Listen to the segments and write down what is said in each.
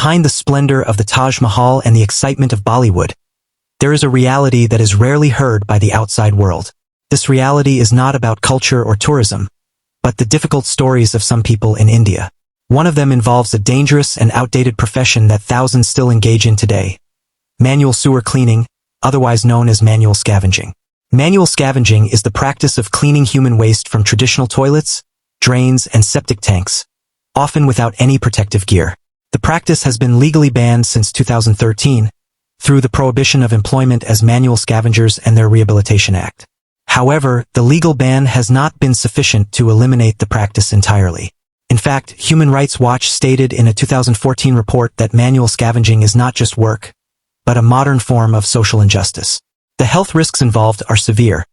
behind the splendor of the Taj Mahal and the excitement of Bollywood, there is a reality that is rarely heard by the outside world. This reality is not about culture or tourism, but the difficult stories of some people in India. One of them involves a dangerous and outdated profession that thousands still engage in today: manual sewer cleaning, otherwise known as manual scavenging. Manual scavenging is the practice of cleaning human waste from traditional toilets, drains, and septic tanks, often without any protective gear. The practice has been legally banned since 2013 through the Prohibition of Employment as Manual Scavengers and their Rehabilitation Act. However, the legal ban has not been sufficient to eliminate the practice entirely. In fact, Human Rights Watch stated in a 2014 report that manual scavenging is not just work, but a modern form of social injustice. The health risks involved are severe,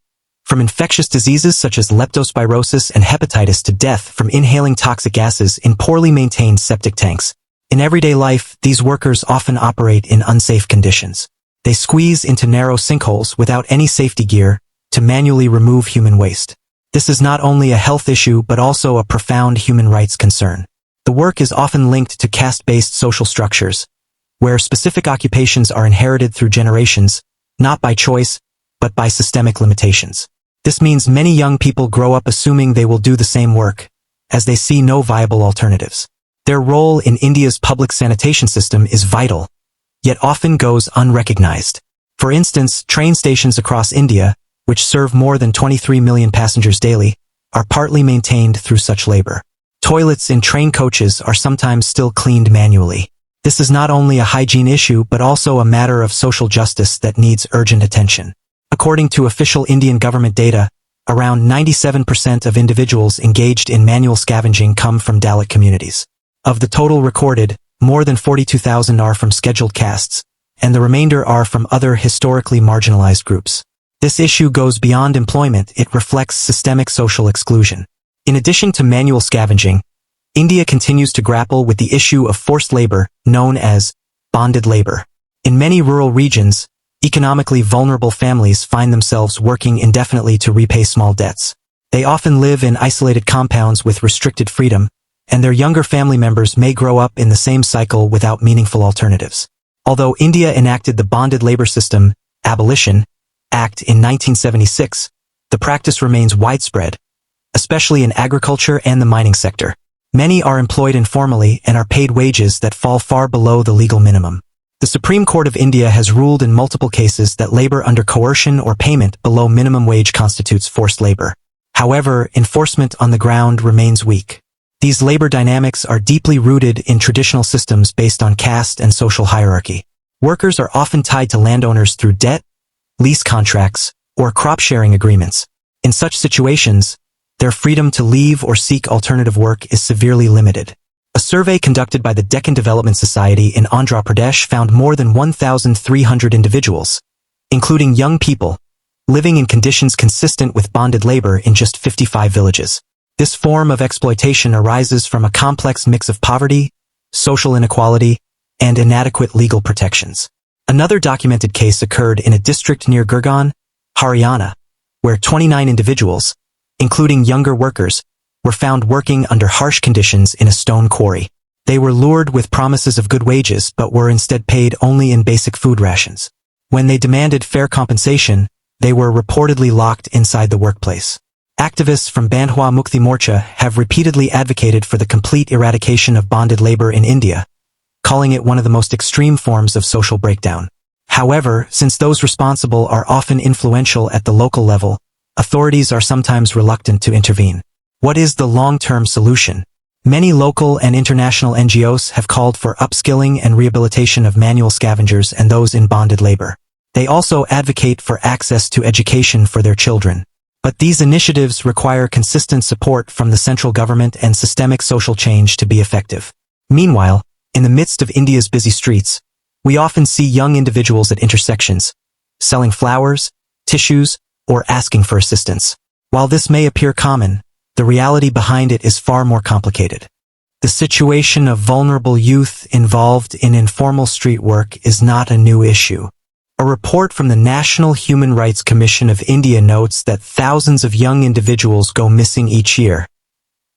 from infectious diseases such as leptospirosis and hepatitis to death from inhaling toxic gases in poorly maintained septic tanks. In everyday life, these workers often operate in unsafe conditions. They squeeze into narrow sinkholes without any safety gear to manually remove human waste. This is not only a health issue but also a profound human rights concern. The work is often linked to caste-based social structures, where specific occupations are inherited through generations, not by choice, but by systemic limitations. This means many young people grow up assuming they will do the same work, as they see no viable alternatives. Their role in India's public sanitation system is vital, yet often goes unrecognized. For instance, train stations across India, which serve more than 23 million passengers daily, are partly maintained through such labor. Toilets in train coaches are sometimes still cleaned manually. This is not only a hygiene issue but also a matter of social justice that needs urgent attention. According to official Indian government data, around 97% of individuals engaged in manual scavenging come from Dalit communities. Of the total recorded, more than 42,000 are from scheduled castes, and the remainder are from other historically marginalized groups. This issue goes beyond employment; it reflects systemic social exclusion. In addition to manual scavenging, India continues to grapple with the issue of forced labor, known as bonded labor. In many rural regions, economically vulnerable families find themselves working indefinitely to repay small debts. They often live in isolated compounds with restricted freedom, and their younger family members may grow up in the same cycle without meaningful alternatives. Although India enacted the Bonded Labor System Abolition Act in 1976, the practice remains widespread, especially in agriculture and the mining sector. Many are employed informally and are paid wages that fall far below the legal minimum. The Supreme Court of India has ruled in multiple cases that labor under coercion or payment below minimum wage constitutes forced labor. However, enforcement on the ground remains weak. These labor dynamics are deeply rooted in traditional systems based on caste and social hierarchy. Workers are often tied to landowners through debt, lease contracts, or crop-sharing agreements. In such situations, their freedom to leave or seek alternative work is severely limited. A survey conducted by the Deccan Development Society in Andhra Pradesh found more than 1,300 individuals, including young people, living in conditions consistent with bonded labor in just 55 villages. This form of exploitation arises from a complex mix of poverty, social inequality, and inadequate legal protections. Another documented case occurred in a district near Gurgaon, Haryana, where 29 individuals, including younger workers, were found working under harsh conditions in a stone quarry. They were lured with promises of good wages but were instead paid only in basic food rations. When they demanded fair compensation, they were reportedly locked inside the workplace. Activists from Bandhwa Mukti Morcha have repeatedly advocated for the complete eradication of bonded labor in India, calling it one of the most extreme forms of social breakdown. However, since those responsible are often influential at the local level, authorities are sometimes reluctant to intervene. What is the long-term solution? Many local and international NGOs have called for upskilling and rehabilitation of manual scavengers and those in bonded labor. They also advocate for access to education for their children. But these initiatives require consistent support from the central government and systemic social change to be effective. Meanwhile, in the midst of India's busy streets, we often see young individuals at intersections, selling flowers, tissues, or asking for assistance. While this may appear common, the reality behind it is far more complicated. The situation of vulnerable youth involved in informal street work is not a new issue. A report from the National Human Rights Commission of India notes that thousands of young individuals go missing each year,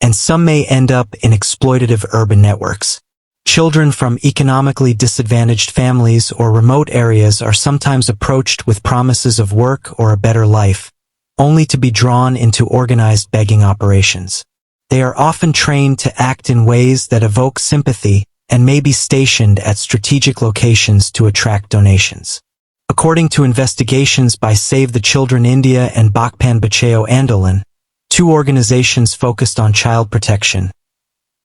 and some may end up in exploitative urban networks. Children from economically disadvantaged families or remote areas are sometimes approached with promises of work or a better life, only to be drawn into organized begging operations. They are often trained to act in ways that evoke sympathy and may be stationed at strategic locations to attract donations. According to investigations by Save the Children India and Bachpan Bachao Andolan, two organizations focused on child protection,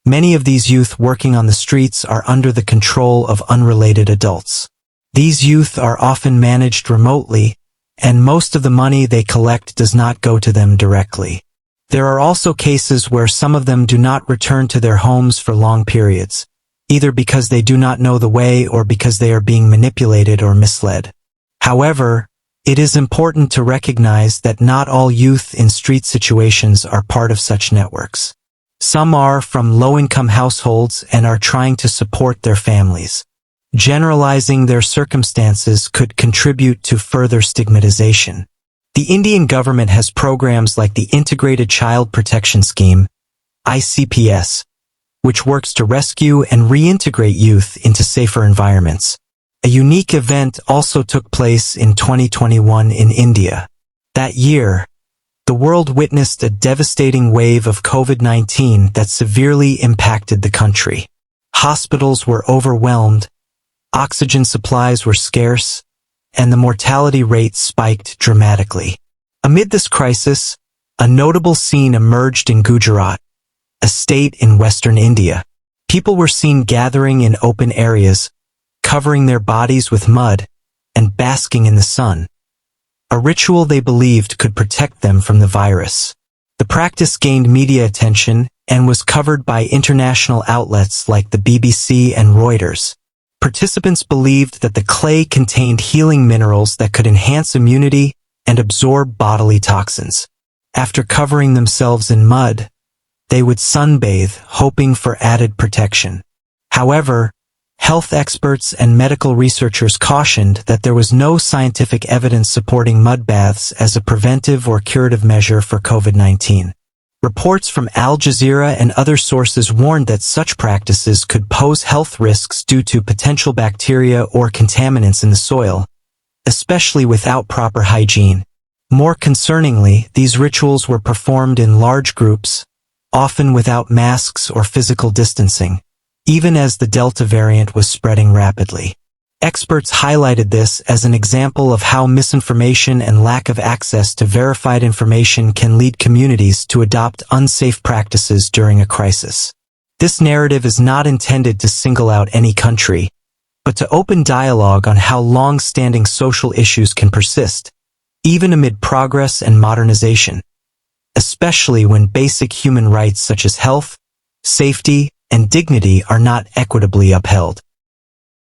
many of these youth working on the streets are under the control of unrelated adults. These youth are often managed remotely, and most of the money they collect does not go to them directly. There are also cases where some of them do not return to their homes for long periods, either because they do not know the way or because they are being manipulated or misled. However, it is important to recognize that not all youth in street situations are part of such networks. Some are from low-income households and are trying to support their families. Generalizing their circumstances could contribute to further stigmatization. The Indian government has programs like the Integrated Child Protection Scheme, ICPS, which works to rescue and reintegrate youth into safer environments. A unique event also took place in 2021 in India. That year, the world witnessed a devastating wave of COVID-19 that severely impacted the country. Hospitals were overwhelmed, oxygen supplies were scarce, and the mortality rate spiked dramatically. Amid this crisis, a notable scene emerged in Gujarat, a state in western India. People were seen gathering in open areas, covering their bodies with mud, and basking in the sun, a ritual they believed could protect them from the virus. The practice gained media attention and was covered by international outlets like the BBC and Reuters. Participants believed that the clay contained healing minerals that could enhance immunity and absorb bodily toxins. After covering themselves in mud, they would sunbathe, hoping for added protection. However, health experts and medical researchers cautioned that there was no scientific evidence supporting mud baths as a preventive or curative measure for COVID-19. Reports from Al Jazeera and other sources warned that such practices could pose health risks due to potential bacteria or contaminants in the soil, especially without proper hygiene. More concerningly, these rituals were performed in large groups, often without masks or physical distancing, even as the Delta variant was spreading rapidly. Experts highlighted this as an example of how misinformation and lack of access to verified information can lead communities to adopt unsafe practices during a crisis. This narrative is not intended to single out any country, but to open dialogue on how long-standing social issues can persist, even amid progress and modernization, especially when basic human rights such as health, safety, and dignity are not equitably upheld.